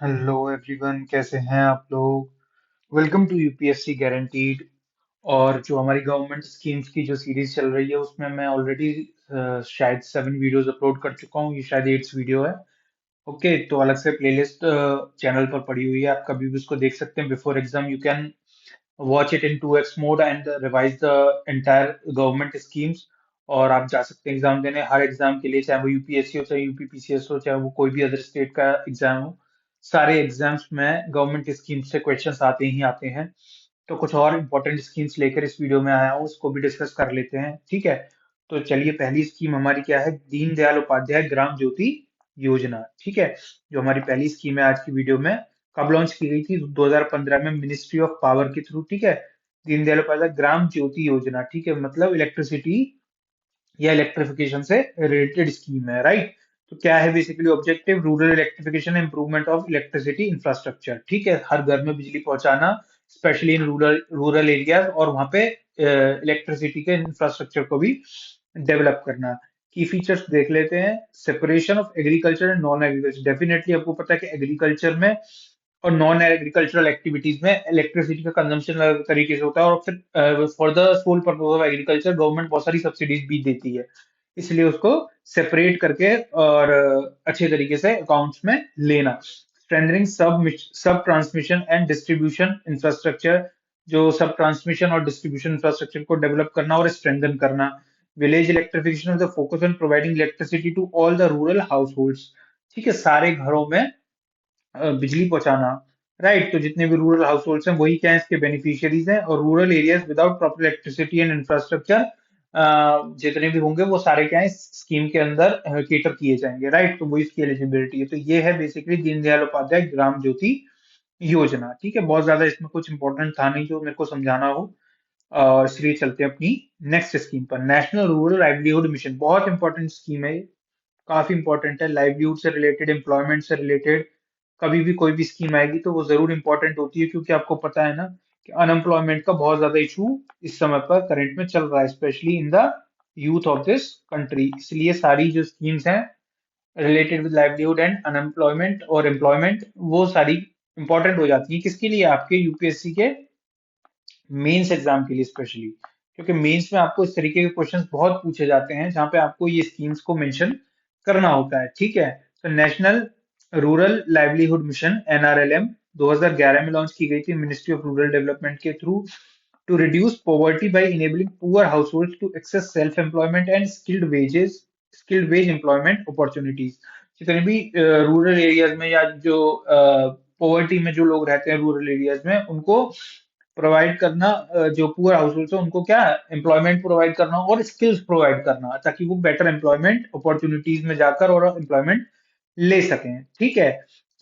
Hello everyone, कैसे हैं आप लोग। Welcome to UPSC guaranteed. और जो हमारी गवर्नमेंट स्कीम्स की जो सीरीज चल रही है उसमें मैं ऑलरेडी शायद 7 वीडियोस अपलोड कर चुका हूँ। ये शायद 8th वीडियो है। ओके, तो अलग से प्लेलिस्ट चैनल पर पड़ी हुई है, आप कभी भी उसको देख सकते हैं। Before exam you can watch it in 2x mode and revise the entire government schemes. और आप जा सकते हैं एग्जाम देने, हर एग्जाम के लिए, चाहे वो यूपीएससी हो, चाहे यूपीपीसीएस हो, चाहे वो कोई भी अदर स्टेट का एग्जाम हो। सारे एग्जाम्स में गवर्नमेंट स्कीम से क्वेश्चंस आते ही आते हैं। तो कुछ और इंपॉर्टेंट स्कीम्स लेकर इस वीडियो में आया हूँ, उसको भी डिस्कस कर लेते हैं, ठीक है। तो चलिए, पहली स्कीम हमारी क्या है, दीनदयाल उपाध्याय ग्राम ज्योति योजना, ठीक है। जो हमारी पहली स्कीम है आज की वीडियो में, कब लॉन्च की गई थी? 2015 में मिनिस्ट्री ऑफ पावर के थ्रू, ठीक है। दीनदयाल उपाध्याय ग्राम ज्योति योजना, ठीक है, मतलब इलेक्ट्रिसिटी या इलेक्ट्रिफिकेशन से रिलेटेड स्कीम है, राइट। तो क्या है basically objective? Rural electrification, improvement of electricity infrastructure, ठीक है, हर घर में बिजली पहुंचाना, स्पेशली इन रूरल एरियाज, और वहां पे इलेक्ट्रिसिटी के इंफ्रास्ट्रक्चर को भी डेवलप करना। की फीचर्स देख लेते हैं। Separation of agriculture and non agriculture, definitely आपको पता है कि एग्रीकल्चर में और नॉन एग्रीकल्चरल एक्टिविटीज में इलेक्ट्रिसिटी का कंजम्पशन अलग तरीके से होता है, और फिर for the sole purpose of agriculture government बहुत सारी सब्सिडीज भी देती है। इसलिए उसको सेपरेट करके और अच्छे तरीके से अकाउंट्स में लेना। स्ट्रेंथनिंग सब ट्रांसमिशन एंड डिस्ट्रीब्यूशन इंफ्रास्ट्रक्चर, जो सब ट्रांसमिशन और डिस्ट्रीब्यूशन इंफ्रास्ट्रक्चर को डेवलप करना और स्ट्रेंथन करना। Village electrification with focus on providing electricity to all the rural households, ठीक है, सारे घरों में बिजली पहुंचाना, राइट। तो जितने भी रूरल हाउस होल्ड्स हैं वही क्या है, इसके बेनिफिशियरीज हैं। और rural areas without proper electricity and infrastructure जितने भी होंगे वो सारे क्या है इस स्कीम के अंदर केटर किए जाएंगे, राइट। तो वो इसकी एलिजिबिलिटी है। तो ये है बेसिकली दीनदयाल उपाध्याय ग्राम ज्योति योजना, ठीक है। बहुत ज्यादा इसमें कुछ इंपॉर्टेंट था नहीं जो मेरे को समझाना हो, और इसलिए चलते हैं अपनी नेक्स्ट स्कीम पर। नेशनल रूरल लाइवलीहुड मिशन, बहुत इंपॉर्टेंट स्कीम है ये, काफी इंपॉर्टेंट है, लाइवलीहुड से रिलेटेड, एम्प्लॉयमेंट से रिलेटेड। कभी भी कोई भी स्कीम आएगी तो वो जरूर इंपॉर्टेंट होती है, क्योंकि आपको पता है ना कि अनएम्प्लॉयमेंट का बहुत ज्यादा इशू इस समय पर करंट में चल रहा है, specially in the youth of this country. इसलिए सारी जो स्कीम्स हैं related with livelihood and unemployment और एम्प्लॉयमेंट, वो सारी इंपॉर्टेंट हो जाती है। किसके लिए? आपके यूपीएससी के मेंस एग्जाम के लिए स्पेशली, क्योंकि मेंस में आपको इस तरीके के क्वेश्चंस बहुत पूछे जाते हैं जहां पे आपको ये स्कीम्स को मेंशन करना होता है, ठीक है। तो national rural livelihood mission NRLM 2011 में लॉन्च की गई थी मिनिस्ट्री ऑफ रूरल डेवलपमेंट के through, to reduce poverty by enabling poor households to access self employment and skilled wage employment opportunities. जितने भी रूरल एरियाज में या जो पॉवर्टी में जो लोग रहते हैं रूरल एरियाज में, उनको प्रोवाइड करना, जो पुअर हाउस होल्ड है उनको क्या एम्प्लॉयमेंट प्रोवाइड करना और स्किल्स प्रोवाइड करना, ताकि वो बेटर एम्प्लॉयमेंट अपॉर्चुनिटीज में जाकर और एम्प्लॉयमेंट ले सकें, ठीक है।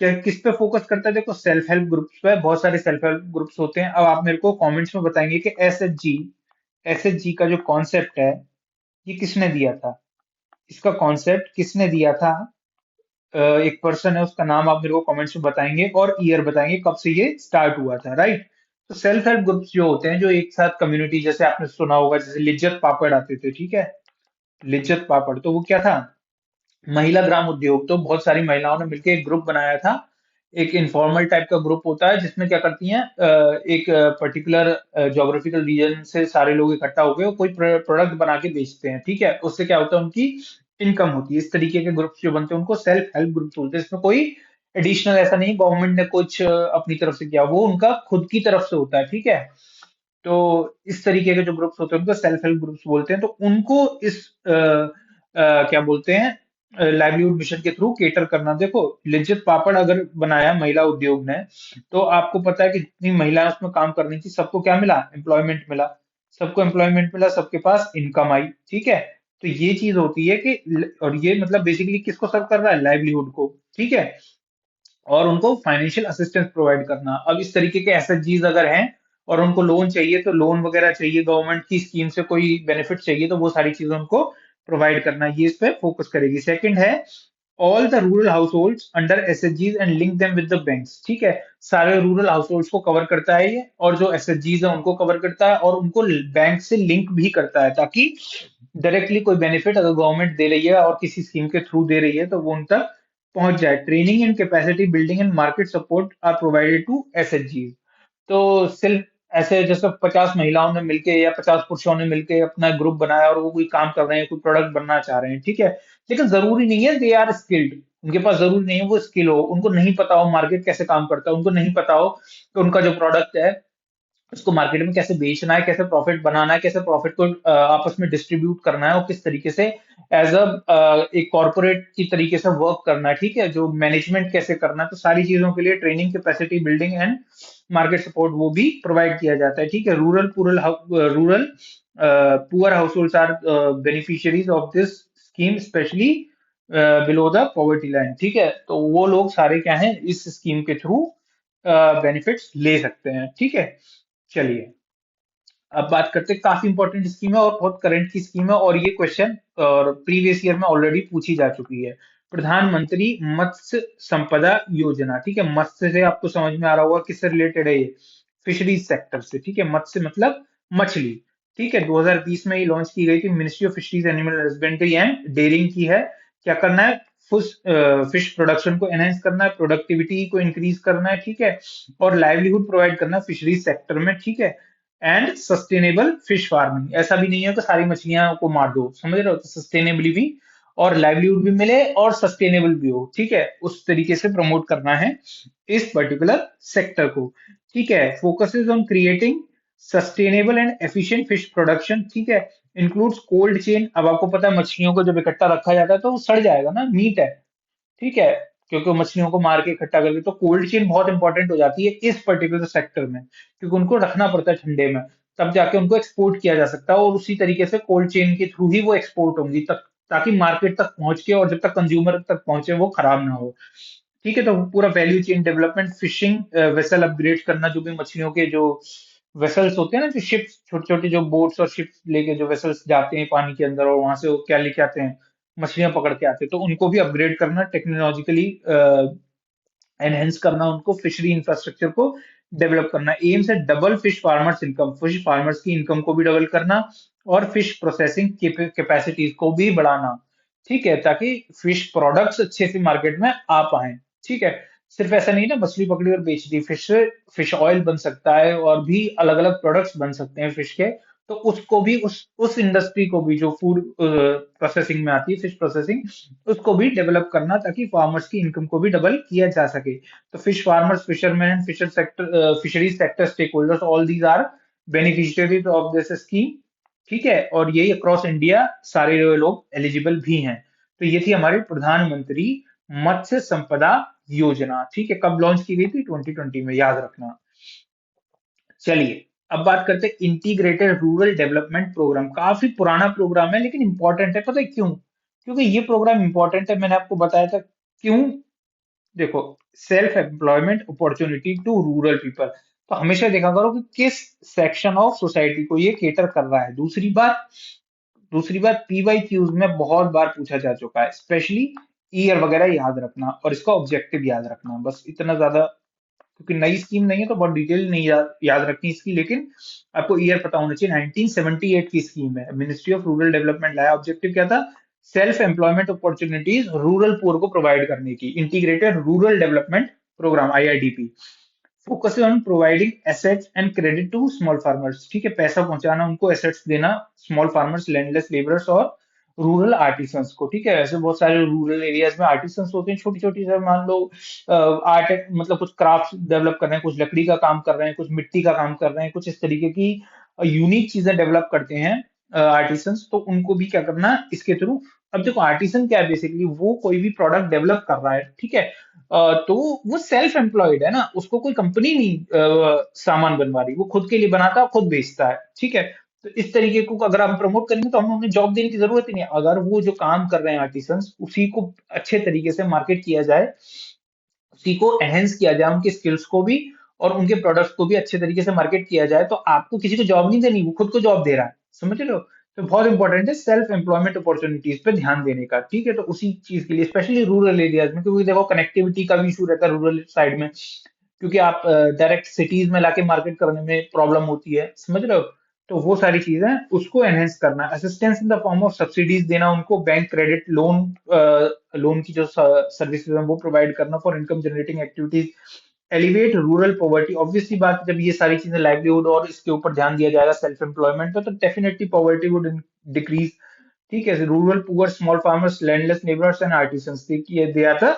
क्या किस पे फोकस करता है? देखो, सेल्फ हेल्प ग्रुप्स पे, बहुत सारे सेल्फ हेल्प ग्रुप्स होते हैं। अब आप मेरे को कमेंट्स में बताएंगे कि एसएचजी का जो कॉन्सेप्ट है ये किसने दिया था, इसका कॉन्सेप्ट किसने दिया था। एक पर्सन है, उसका नाम आप मेरे को कमेंट्स में बताएंगे और ईयर बताएंगे कब से ये स्टार्ट हुआ था, राइट। तो सेल्फ हेल्प ग्रुप्स जो होते हैं, जो एक साथ कम्युनिटी, जैसे आपने सुना होगा, जैसे लिज्जत पापड़ आते थे, ठीक है। लिज्जत पापड़ तो वो क्या था, महिला ग्राम उद्योग। तो बहुत सारी महिलाओं ने मिलकर एक ग्रुप बनाया था। एक इनफॉर्मल टाइप का ग्रुप होता है जिसमें क्या करती हैं, एक पर्टिकुलर ज्योग्राफिकल रीजन से सारे लोग इकट्ठा होकर वो कोई प्रोडक्ट बना के बेचते हैं, ठीक है। उससे क्या होता है, उनकी इनकम होती है। इस तरीके के ग्रुप्स जो बनते हैं उनको सेल्फ हेल्प ग्रुप बोलते हैं। इसमें कोई एडिशनल ऐसा नहीं गवर्नमेंट ने कुछ अपनी तरफ से किया, वो उनका खुद की तरफ से होता है, ठीक है। तो इस तरीके के जो ग्रुप्स होते हैं उनको सेल्फ हेल्प ग्रुप्स बोलते हैं। तो उनको इस क्या बोलते हैं, लाइवलीहुड मिशन के थ्रू केटर करना। देखो, लिज्जत पापड़ अगर बनाया महिला उद्योग ने, तो आपको पता है कि जितनी महिलाएं उसमें काम कर रही थी सबको क्या मिला, एम्प्लॉयमेंट मिला। सबको एम्प्लॉयमेंट मिला, सबके पास इनकम आई, ठीक है। तो ये चीज होती है कि, और ये मतलब बेसिकली किसको सर्व कर रहा है, लाइवलीहुड को, ठीक है। और उनको फाइनेंशियल असिस्टेंस प्रोवाइड करना। अब इस तरीके के एसएचजीज अगर हैं और उनको लोन चाहिए, तो लोन वगैरह चाहिए, गवर्नमेंट की स्कीम से कोई बेनिफिट चाहिए, तो वो सारी चीजें उनको प्रोवाइड करना, ये इस पे फोकस करेगी। सेकंड है, all the rural households under एसएचजीज and link them with the banks, ठीक है। सारे रूरल हाउस होल्ड्स को कवर करता है ये, और जो एसएचजीज है उनको कवर करता है, और उनको बैंक से लिंक भी करता है, ताकि डायरेक्टली कोई बेनिफिट अगर गवर्नमेंट दे रही है और किसी स्कीम के थ्रू दे रही है तो वो उन तक पहुंच जाए। Training and capacity building and market support are provided to SHG. तो सिर्फ ऐसे जैसे 50 महिलाओं ने मिलके या 50 पुरुषों ने मिलके अपना ग्रुप बनाया और वो कोई काम कर रहे हैं, कोई प्रोडक्ट बनना चाह रहे हैं, ठीक है। लेकिन जरूरी नहीं है दे आर स्किल्ड, उनके पास जरूरी नहीं है वो स्किल हो, उनको नहीं पता हो मार्केट कैसे काम करता है, उनको नहीं पता हो कि उनका जो प्रोडक्ट है उसको मार्केट में कैसे बेचना है, कैसे प्रॉफिट बनाना है, कैसे प्रॉफिट को आपस में डिस्ट्रीब्यूट करना है और किस तरीके से एज एक कॉर्पोरेट की तरीके से वर्क करना है, ठीक है। जो मैनेजमेंट कैसे करना है, तो सारी चीजों के लिए training, capacity building and market support वो भी प्रोवाइड किया जाता है, ठीक है। Rural poor households are beneficiaries of this scheme, specially below the poverty line, ठीक है। तो वो लोग सारे क्या हैं, इस स्कीम के थ्रू बेनिफिट्स ले सकते हैं, ठीक है। चलिए अब बात करते हैं, काफी इंपॉर्टेंट स्कीम है और बहुत करंट की स्कीम है, और ये क्वेश्चन और प्रीवियस ईयर में ऑलरेडी पूछी जा चुकी है। प्रधानमंत्री मत्स्य संपदा योजना, ठीक है। मत्स्य से आपको समझ में आ रहा होगा किससे रिलेटेड है ये, फिशरीज सेक्टर से, ठीक है। मत्स्य मतलब मछली, ठीक है। 2020 में ये लॉन्च की गई थी, ministry of fisheries animal husbandry and dairying की है। क्या करना है, फिश प्रोडक्शन को एनहेंस करना है, प्रोडक्टिविटी को इंक्रीज करना है, ठीक है, और लाइवलीहुड प्रोवाइड करना है फिशरीज सेक्टर में, ठीक है। एंड सस्टेनेबल फिश फार्मिंग, ऐसा भी नहीं है कि सारी मछलियां को मार दो, समझ रहे हो, तो सस्टेनेबली भी और लाइवलीहुड भी मिले और सस्टेनेबल भी हो, ठीक है, उस तरीके से प्रमोट करना है इस पर्टिकुलर सेक्टर को, ठीक है। Focuses on creating sustainable and efficient fish production, ठीक है। इंक्लूड्स कोल्ड चेन, अब आपको पता है मछलियों को जब इकट्ठा रखा जाता है तो वो सड़ जाएगा ना, मीट है, ठीक है, क्योंकि वो मछलियों को मार के इकट्ठा करके, तो कोल्ड चेन बहुत इंपॉर्टेंट हो जाती है इस पर्टिकुलर सेक्टर में, क्योंकि उनको रखना पड़ता है ठंडे में, तब जाके उनको एक्सपोर्ट किया जा सकता है, और उसी तरीके से कोल्ड चेन के थ्रू ही वो एक्सपोर्ट होंगी तक, ताकि मार्केट तक पहुंच के और जब तक कंज्यूमर तक पहुंचे वो खराब ना हो, ठीक है। तो पूरा value chain development, fishing vessel upgrade करना, जो भी मछलियों के जो वेसल्स होते हैं ना, जो शिप्स, छोटे छोटे जो बोट्स और शिप्स लेके जो वेसल्स जाते हैं पानी के अंदर और वहां से वो क्या लेके आते हैं, मछलियां पकड़ के आते हैं, तो उनको भी अपग्रेड करना, टेक्नोलॉजिकली एनहेंस करना, उनको फिशरी इंफ्रास्ट्रक्चर को डेवलप करना। एम्स है double fish farmers income, fish farmers की इनकम को भी डबल करना और फिश प्रोसेसिंग कैपेसिटीज को भी बढ़ाना, ठीक है, ताकि फिश प्रोडक्ट्स अच्छे से मार्केट में आ पाए, ठीक है। सिर्फ ऐसा नहीं ना मछली पकड़ी और बेच दी, फिश फिश ऑयल बन सकता है और भी अलग अलग प्रोडक्ट्स बन सकते हैं फिश के, तो उसको भी उस इंडस्ट्री को भी जो फूड प्रोसेसिंग में आती है, फिश प्रोसेसिंग, उसको भी डेवलप करना, ताकि फार्मर्स की इनकम को भी डबल किया जा सके। तो fish farmers, fisherman and fisher sector, fisheries sector stakeholders, all these are beneficiaries of this scheme, ठीक है। और यही अक्रॉस इंडिया सारे लोग एलिजिबल भी हैं। तो ये थी हमारी प्रधानमंत्री मत्स्य संपदा योजना, ठीक है। कब लॉन्च की गई थी, 2020 में, याद रखना। चलिए अब बात करते हैं इंटीग्रेटेड रूरल डेवलपमेंट प्रोग्राम, काफी पुराना प्रोग्राम है लेकिन इंपॉर्टेंट है, पता है क्यों? क्योंकि ये प्रोग्राम इंपॉर्टेंट है, मैंने आपको बताया था क्यों। देखो, self employment opportunity to rural people, तो हमेशा देखा करो कि किस सेक्शन ऑफ सोसाइटी को ये केटर कर रहा है। दूसरी बात पीवाई क्यूज में बहुत बार पूछा जा चुका है, स्पेशली ईयर वगैरह याद रखना और इसका ऑब्जेक्टिव याद रखना, बस इतना ज्यादा, क्योंकि नई स्कीम नहीं है तो बहुत डिटेल नहीं याद रखनी इसकी, लेकिन आपको ईयर पता होना चाहिए। 1978 की स्कीम है, मिनिस्ट्री ऑफ रूरल डेवलपमेंट लाया, ऑब्जेक्टिव क्या था, self employment opportunities rural poor को प्रोवाइड करने की, integrated rural development programme IIDP, focus on providing assets and credit to small farmers, ठीक है, पैसा पहुंचाना उनको, एसेट्स देना स्मॉल फार्मर्स, लैंडलेस लेबरर्स और रूरल आर्टिसंस को, ठीक है। ऐसे बहुत सारे रूरल एरियाज में आर्टिसंस होते हैं, छोटी छोटी, सर मान लो आर्ट, मतलब कुछ क्राफ्ट डेवलप कर रहे हैं, कुछ लकड़ी का काम कर रहे हैं, कुछ मिट्टी का काम कर रहे हैं, कुछ इस तरीके की यूनिक चीजें डेवलप करते हैं आर्टिसंस, तो उनको भी क्या करना इसके थ्रू। अब देखो आर्टिसन क्या है, बेसिकली वो कोई भी प्रोडक्ट डेवलप कर रहा है, ठीक है, तो वो सेल्फ एम्प्लॉयड है ना, उसको कोई कंपनी नहीं सामान बनवा रही, वो खुद के लिए बनाता है, खुद बेचता है, ठीक है। तो इस तरीके को अगर हम प्रमोट करेंगे तो हमें उन्हें जॉब देने की जरूरत ही नहीं है, अगर वो जो काम कर रहे हैं आर्टिसंस उसी को अच्छे तरीके से मार्केट किया जाए, उसी को एनहेंस किया जाए, उनके स्किल्स को भी और उनके प्रोडक्ट्स को भी अच्छे तरीके से मार्केट किया जाए, तो आपको किसी को जॉब नहीं देनी, वो खुद को जॉब दे रहा है, समझ रहे हो। तो बहुत इंपॉर्टेंट है सेल्फ एम्प्लॉयमेंट अपॉर्चुनिटीज पे ध्यान देने का, ठीक है। तो उसी चीज के लिए स्पेशली रूरल एरियाज में, क्योंकि देखो कनेक्टिविटी का भी इशू रहता है रूरल साइड में, क्योंकि आप डायरेक्ट सिटीज में लाके मार्केट करने में प्रॉब्लम होती है, समझ रहे हो। तो वो सारी चीजें उसको एनहेंस करना, assistance in the form of subsidies देना उनको, बैंक क्रेडिट लोन, लोन की जो सर्विसेज हैं वो प्रोवाइड करना for income generating activities, elevate rural poverty. Obviously बात है, जब ये सारी चीजें लाइवलीहुड और इसके ऊपर ध्यान दिया जाएगा सेल्फ एम्प्लॉयमेंट पे, तो डेफिनेटली पॉवर्टी वुड डिक्रीज। ठीक है, rural poor small farmers landless labourers and artisans, देखिए they are the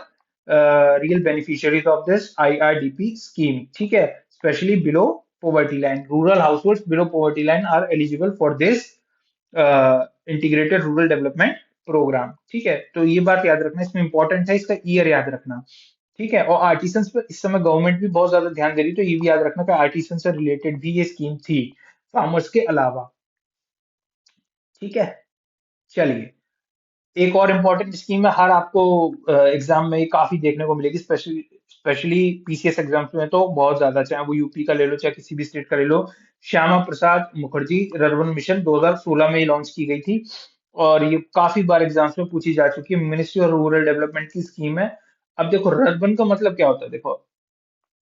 real beneficiaries of this IRDP scheme. ठीक है, specially below poverty line, rural households below poverty line are eligible for this integrated rural development program। ठीक है, तो ये बात याद रखना, इसमें इंपॉर्टेंट है इसका ईयर याद रखना। ठीक है, और आर्टिसंस पर इस समय गवर्नमेंट भी बहुत ज्यादा ध्यान दे रही है, तो ये भी याद रखना कि आर्टिसन से रिलेटेड भी ये स्कीम थी, फार्मर्स के अलावा। ठीक है, चलिए, एक और इम्पोर्टेंट स्कीम है, हर आपको एग्जाम में ये काफी देखने को मिलेगी, स्पेशली स्पेशली पीसीएस एग्जाम्स में तो बहुत ज्यादा, चाहे वो यूपी का ले लो चाहे किसी भी स्टेट का ले लो। श्यामा प्रसाद मुखर्जी रर्बन मिशन 2016 में ये लॉन्च की गई थी, और ये काफी बार एग्जाम्स में पूछी जा चुकी है, मिनिस्ट्री और रूरल डेवलपमेंट की स्कीम है। अब देखो रर्बन का मतलब क्या होता है, देखो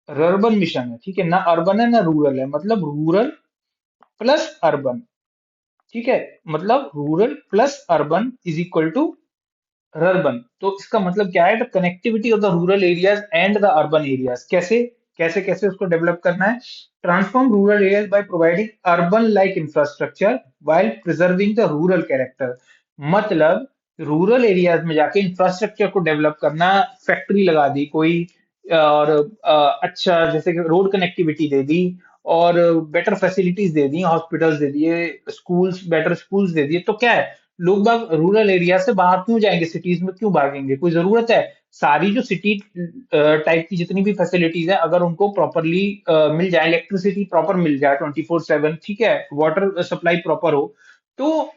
रर्बन मिशन है, ठीक है, ना अर्बन है ना रूरल है, मतलब रूरल प्लस अर्बन। ठीक है, मतलब rural plus urban is equal to rurban. तो इसका मतलब क्या है, the connectivity of the rural areas and the urban areas. कैसे कैसे कैसे उसको डेवलप करना है, transform rural areas by providing urban like infrastructure while preserving the rural character. मतलब रूरल एरियाज में जाके इंफ्रास्ट्रक्चर को डेवलप करना, फैक्ट्री लगा दी कोई, और अच्छा जैसे कि रोड कनेक्टिविटी दे दी, और बेटर फैसिलिटीज दे दी, हॉस्पिटल्स दे दिए, स्कूल्स बेटर स्कूल्स दे दिए, तो क्या है, लोग बाग रूरल एरिया से बाहर क्यों जाएंगे, सिटीज में क्यों भागेंगे, कोई जरूरत है। सारी जो सिटी टाइप की जितनी भी फैसिलिटीज है, अगर उनको प्रॉपरली मिल जाए, इलेक्ट्रिसिटी प्रॉपर मिल जाए 24/7, ठीक है, वाटर सप्लाई प्रॉपर हो, तो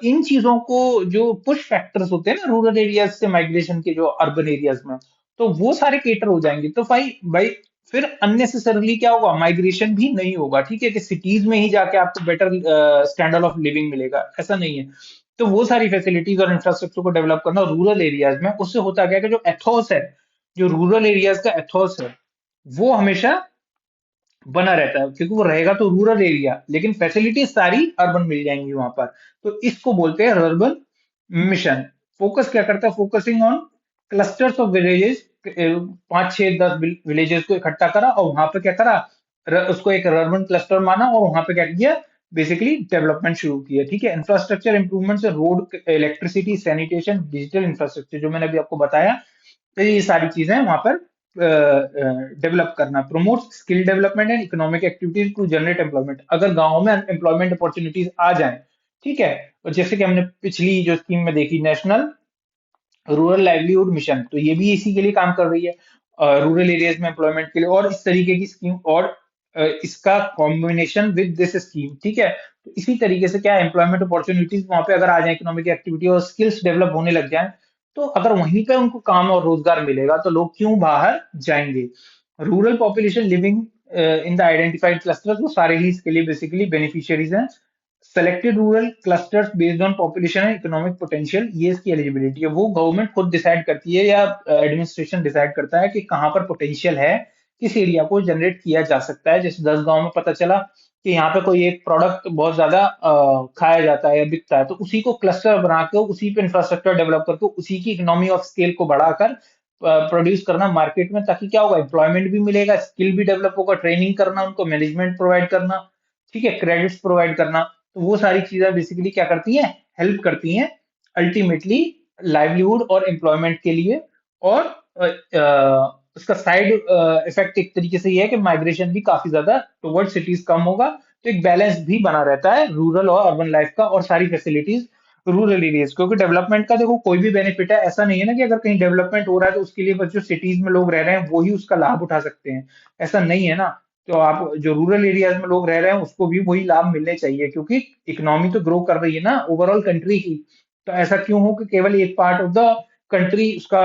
इन चीजों को, जो पुश फैक्टर्स होते हैं ना रूरल एरियाज से माइग्रेशन के, जो अर्बन एरियाज में, तो वो सारे केटर हो जाएंगे, तो भाई भाई फिर अननेसेसरली क्या होगा, माइग्रेशन भी नहीं होगा। ठीक है, कि सिटीज में ही जाके आपको बेटर स्टैंडर्ड ऑफ लिविंग मिलेगा, ऐसा नहीं है। तो वो सारी फैसिलिटीज और इंफ्रास्ट्रक्चर को डेवलप करना रूरल एरियाज में, उससे होता क्या है कि जो एथोस है, जो रूरल एरियाज का एथोस है, वो हमेशा बना रहता है, क्योंकि वो रहेगा तो रूरल एरिया, लेकिन फैसिलिटीज सारी अर्बन मिल जाएंगी वहां पर। तो इसको बोलते हैं अर्बन मिशन। फोकस क्या करता है, focusing on clusters of villages, 5 6 10 villages को इकट्ठा करा, और वहां पे क्या करा, उसको एक अर्बन क्लस्टर माना, और वहां पे क्या किया, बेसिकली डेवलपमेंट शुरू किया। ठीक है, इंफ्रास्ट्रक्चर इंप्रूवमेंट से road, electricity, sanitation, digital infrastructure, जो मैंने अभी आपको बताया, तो ये सारी चीजें वहां पर डेवलप करना। Promote skill development and economic activities to generate employment, अगर गांव में एम्प्लॉयमेंट अपॉर्चुनिटीज आ जाएं, ठीक है, और जैसे कि हमने पिछली जो स्कीम में देखी, नेशनल रूरल लाइवलीहुड मिशन, तो ये भी इसी के लिए काम कर रही है, रूरल एरियाज में एम्प्लॉयमेंट के लिए, और इस तरीके की स्कीम, और इसका कॉम्बिनेशन विद दिस स्कीम। ठीक है, तो इसी तरीके से क्या एम्प्लॉयमेंट अपॉर्चुनिटीज वहां पे अगर आ जाए, इकोनॉमिक एक्टिविटी और स्किल्स डेवलप होने लग जाए, तो अगर वहीं पे उनको काम और रोजगार मिलेगा, तो लोग क्यों बाहर जाएंगे। Rural population living in the identified clusters, वो सारे ही इसके लिए बेसिकली बेनिफिशियरीज हैं। Selected rural clusters based on population and economic potential, ये इसकी एलिजिबिलिटी है। वो गवर्नमेंट खुद डिसाइड करती है, या एडमिनिस्ट्रेशन डिसाइड करता है कि कहाँ पर पोटेंशियल है, किस एरिया को जनरेट किया जा सकता है। जैसे 10 गांव में पता चला कि यहाँ पे कोई एक प्रोडक्ट बहुत ज्यादा खाया जाता है या बिकता है, तो उसी को क्लस्टर बना के, उसी पे इंफ्रास्ट्रक्चर डेवलप करके, उसी की इकोनॉमी ऑफ स्केल को बढ़ाकर प्रोड्यूस करना मार्केट में, ताकि क्या होगा, एम्प्लॉयमेंट भी मिलेगा, स्किल भी डेवलप होगा, ट्रेनिंग करना उनको, मैनेजमेंट प्रोवाइड करना, ठीक है, क्रेडिट्स प्रोवाइड करना। तो वो सारी चीजें बेसिकली क्या करती हैं, हेल्प करती हैं अल्टीमेटली लाइवलीहुड और एम्प्लॉयमेंट के लिए। और उसका साइड इफेक्ट एक तरीके से ये है कि माइग्रेशन भी काफी ज्यादा टुवर्ड सिटीज कम होगा, तो एक बैलेंस भी बना रहता है रूरल और अर्बन लाइफ का, और सारी फैसिलिटीज रूरल एरियाज, क्योंकि डेवलपमेंट का देखो कोई भी बेनिफिट है, ऐसा नहीं है ना कि अगर कहीं डेवलपमेंट हो रहा है तो उसके लिए बस जो सिटीज में लोग रह रहे हैं वो ही उसका लाभ उठा सकते हैं, ऐसा नहीं है ना। तो आप जो रूरल एरियाज में लोग रह रहे हैं उसको भी वही लाभ मिलने चाहिए, क्योंकि इकोनॉमी तो ग्रो कर रही है ना ओवरऑल कंट्री की। तो ऐसा क्यों हो कि केवल एक पार्ट ऑफ द कंट्री उसका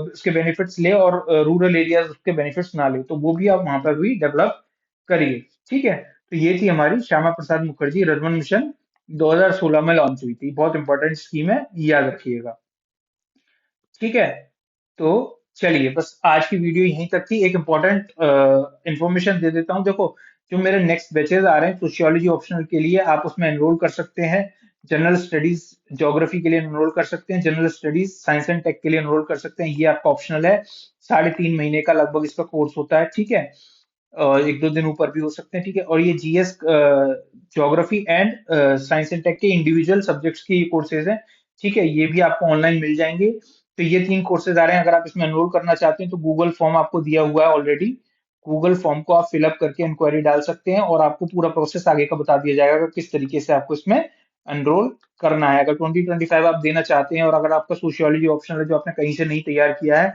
उसके बेनिफिट्स ले, और रूरल एरियाज उसके बेनिफिट्स ना ले, तो वो भी आप वहां पर भी डेवलप करिए। ठीक है, तो ये थी हमारी श्यामा प्रसाद मुखर्जी रर्बन मिशन, 2016 में लॉन्च हुई थी, बहुत इंपॉर्टेंट स्कीम है, याद रखिएगा। ठीक है, तो चलिए, बस आज की वीडियो यहीं तक थी। एक इंपॉर्टेंट इंफॉर्मेशन दे देता हूं, देखो जो मेरे नेक्स्ट बैचेस आ रहे हैं सोशियोलॉजी ऑप्शनल के लिए, आप उसमें एनरोल कर सकते हैं। जनरल स्टडीज ज्योग्राफी के लिए एनरोल कर सकते हैं, general studies science and tech के लिए एनरोल कर सकते हैं, ये आपका ऑप्शनल है। 3.5 महीने का लगभग इसका कोर्स होता है, ठीक है। एक दो दिन ऊपर भी हो सकते हैं, ठीक है। और ये GS geography and science and tech के इंडिविजुअल सब्जेक्ट्स की कोर्सेज हैं, ठीक है। ये भी आपको ऑनलाइन मिल जाएंगे। तो ये 3 कोर्सेज आ रहे हैं। अगर आप इसमें एनरोल करना चाहते हैं तो गूगल फॉर्म आपको दिया हुआ है ऑलरेडी। गूगल फॉर्म को आप फिलअप करके इंक्वायरी डाल सकते हैं और आपको पूरा प्रोसेस आगे का बता दिया जाएगा कि किस तरीके से आपको इसमें एनरोल करना है। अगर 2025 आप देना चाहते हैं और अगर आपका सोशियोलॉजी ऑप्शन है जो आपने कहीं से नहीं तैयार किया है,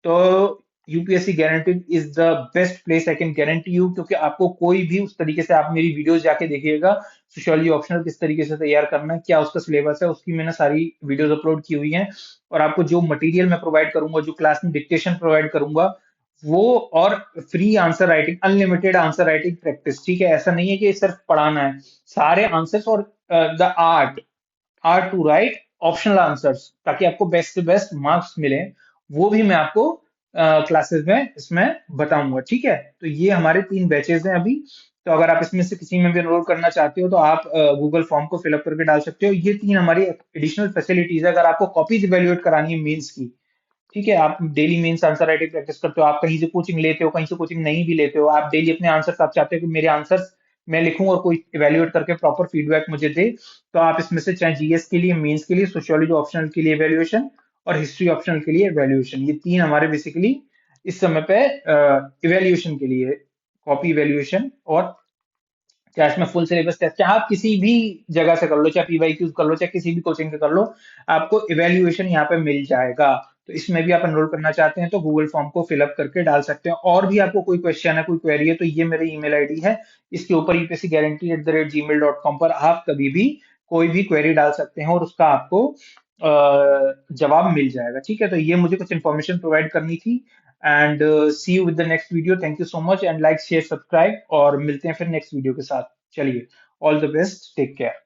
तो UPSC guaranteed is the best place I can guarantee you, क्योंकि आपको कोई भी उस तरीके से, आप मेरी वीडियोस जाके देखिएगा, सोशियोलॉजी ऑप्शनल किस तरीके से तैयार करना है, क्या उसका सिलेबस है, उसकी मैंने सारी वीडियोस अपलोड की हुई हैं। और आपको जो मटेरियल मैं प्रोवाइड करूंगा, जो क्लास में डिक्टेशन प्रोवाइड करूंगा, वो और free answer writing, unlimited answer writing practice, ठीक है। ऐसा नहीं है कि सिर्फ पढ़ाना है, सारे आंसर्स और the art to write optional answers, ताकि आपको बेस्ट से बेस्ट मार्क्स मिले, वो भी मैं आपको क्लासेस में इसमें बताऊंगा, ठीक है। तो ये हमारे 3 बैचेस हैं अभी। तो अगर आप इसमें से किसी में भी एनरोल करना चाहते हो तो आप गूगल फॉर्म को फिलअप करके डाल सकते हो। ये 3 हमारी एडिशनल फैसिलिटीज है। अगर आपको कॉपीज इवेल्युएट करानी है मेंस की, ठीक है, आप daily mains answer writing practice करते हो, आप कहीं से कोचिंग लेते हो, कहीं से कोचिंग नहीं भी लेते हो, आप डेली अपने आंसर्स, आप चाहते हो कि मेरे आंसर्स मैं लिखूं और कोई इवेल्युएट करके प्रॉपर फीडबैक मुझे दे, तो आप इसमें से चाहे जीएस के लिए मेंस के लिए, सोशियोलॉजी ऑप्शनल के लिए इवेल्युएशन और हिस्ट्री ऑप्शनल के लिए इवेल्युएशन, ये 3 हमारे बेसिकली इस समय पे इवेल्युएशन के लिए, कॉपी इवेल्युएशन और चाहे इसमें फुल सिलेबस टेस्ट, चाहे आप किसी भी जगह से कर लो, चाहे पीवाईक्यूज कर लो, चाहे किसी भी कोचिंग से कर लो, आपको इवेल्युएशन यहाँ पे मिल जाएगा। तो इसमें भी आप एनरोल करना चाहते हैं तो गूगल फॉर्म को फिलअप करके डाल सकते हैं। और भी आपको कोई क्वेश्चन है, कोई क्वेरी है, तो ये मेरी ईमेल आईडी है, इसके ऊपर यूपीएससी गारंटी @gmail.com पर आप कभी भी कोई भी क्वेरी डाल सकते हैं और उसका आपको जवाब मिल जाएगा, ठीक है। तो ये मुझे कुछ इन्फॉर्मेशन प्रोवाइड करनी थी। And see you with the next video. Thank you so much and like share subscribe, और मिलते हैं फिर नेक्स्ट वीडियो के साथ। चलिए, all the best, take care.